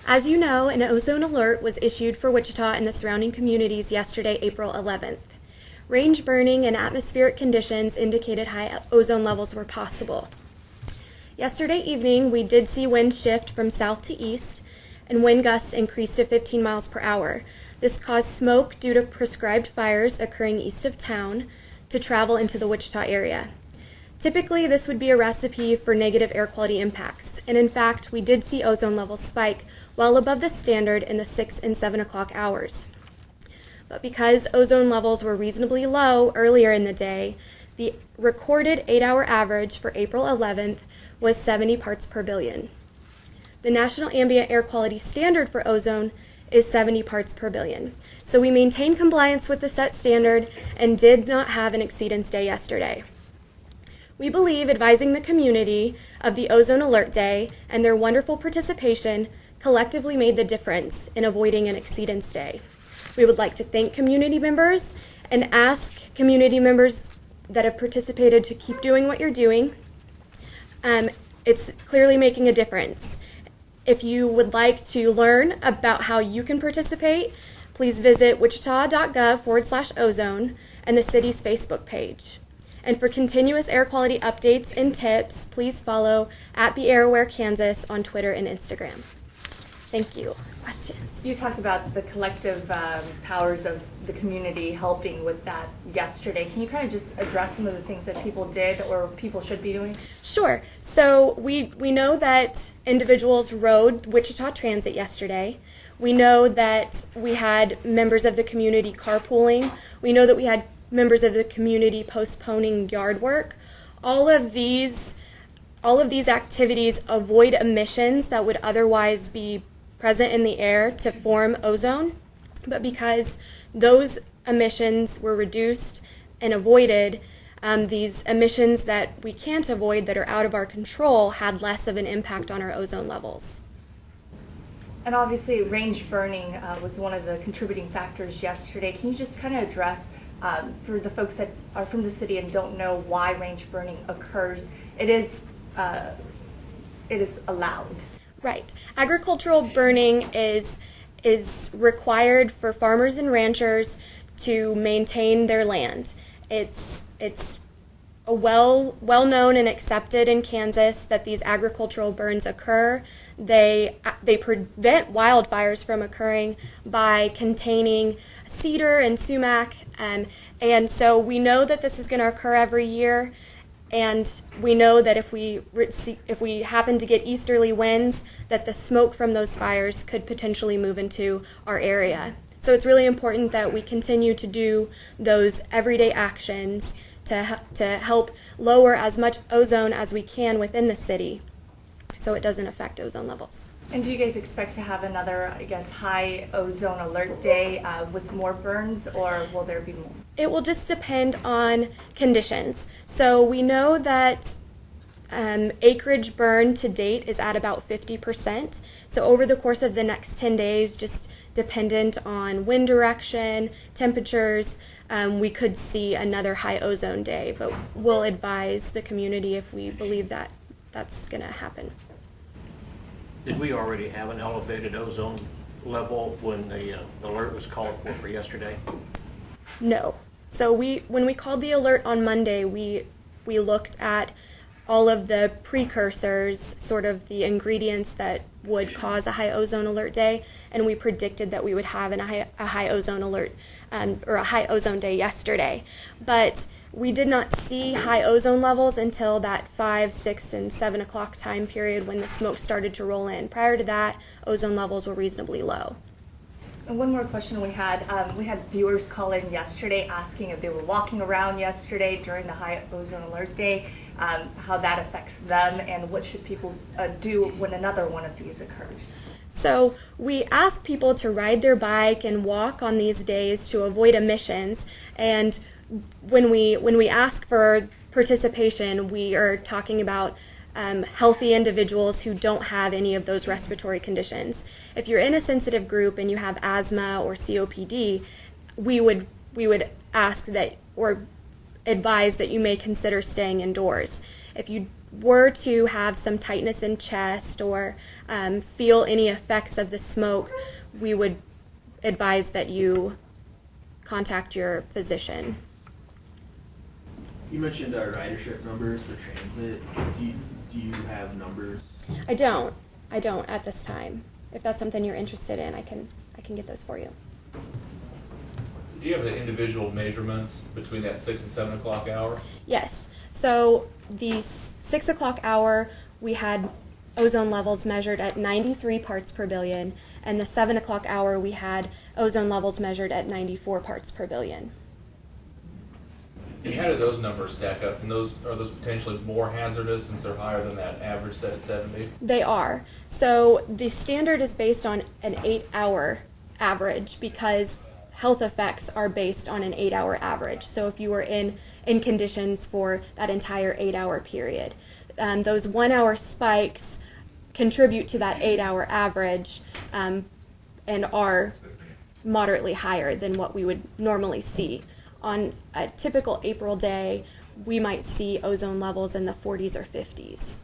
As you know, an ozone alert was issued for Wichita and the surrounding communities yesterday, April 11th. Range burning and atmospheric conditions indicated high ozone levels were possible. Yesterday evening, we did see winds shift from south to east, and wind gusts increased to 15 miles per hour. This caused smoke due to prescribed fires occurring east of town to travel into the Wichita area. Typically, this would be a recipe for negative air quality impacts, and in fact, we did see ozone levels spike well above the standard in the 6 and 7 o'clock hours. But because ozone levels were reasonably low earlier in the day, the recorded 8-hour average for April 11th was 70 parts per billion. The National Ambient Air Quality Standard for ozone is 70 parts per billion. So we maintained compliance with the set standard and did not have an exceedance day yesterday. We believe advising the community of the Ozone Alert Day and their wonderful participation collectively made the difference in avoiding an exceedance day. We would like to thank community members and ask community members that have participated to keep doing what you're doing. It's clearly making a difference. If you would like to learn about how you can participate, please visit wichita.gov/ozone and the city's Facebook page. And for continuous air quality updates and tips, please follow @BeAirAwareKansas on Twitter and Instagram. Thank you. Questions? You talked about the collective powers of the community helping with that yesterday. Can you kind of just address some of the things that people did or people should be doing? Sure. So we know that individuals rode Wichita Transit yesterday. We know that we had members of the community carpooling. We know that we had members of the community postponing yard work. All of these activities avoid emissions that would otherwise be present in the air to form ozone, but because those emissions were reduced and avoided, these emissions that we can't avoid that are out of our control had less of an impact on our ozone levels. And obviously range burning was one of the contributing factors yesterday. Can you just kind of address, for the folks that are from the city and don't know why range burning occurs, it is allowed. Right. Agricultural burning is required for farmers and ranchers to maintain their land. It's a well-known and accepted in Kansas that these agricultural burns occur. They prevent wildfires from occurring by containing cedar and sumac, and so we know that this is going to occur every year. And we know that if we happen to get easterly winds, that the smoke from those fires could potentially move into our area. So it's really important that we continue to do those everyday actions to help lower as much ozone as we can within the city so it doesn't affect ozone levels. And do you guys expect to have another, high ozone alert day with more burns, or will there be more? It will just depend on conditions. So we know that acreage burn to date is at about 50%. So over the course of the next 10 days, just dependent on wind direction, temperatures, we could see another high ozone day, but we'll advise the community if we believe that that's going to happen. Did we already have an elevated ozone level when the alert was called for yesterday? No. So when we called the alert on Monday, we looked at all of the precursors, sort of the ingredients that would cause a high ozone alert day, and we predicted that we would have a high ozone alert or a high ozone day yesterday. But we did not see high ozone levels until that 5, 6, and 7 o'clock time period when the smoke started to roll in. Prior to that, ozone levels were reasonably low. And one more question we had viewers call in yesterday asking if they were walking around yesterday during the high ozone alert day, how that affects them, and what should people do when another one of these occurs. So we ask people to ride their bike and walk on these days to avoid emissions, and when we ask for participation, we are talking about healthy individuals who don't have any of those respiratory conditions. If you're in a sensitive group and you have asthma or COPD, we would ask that or advise that you may consider staying indoors. If you were to have some tightness in chest or feel any effects of the smoke, we would advise that you contact your physician. You mentioned ridership numbers for transit. Do you have numbers? I don't at this time. If that's something you're interested in, I can get those for you. Do you have the individual measurements between that 6 and 7 o'clock hour? Yes. So the 6 o'clock hour, we had ozone levels measured at 93 parts per billion, and the 7 o'clock hour, we had ozone levels measured at 94 parts per billion. And how do those numbers stack up? And are those potentially more hazardous since they're higher than that average set at 70? They are. So the standard is based on an 8-hour average because health effects are based on an 8-hour average. So if you were in conditions for that entire 8-hour period, those 1-hour spikes contribute to that 8-hour average and are moderately higher than what we would normally see. On a typical April day, we might see ozone levels in the 40s or 50s.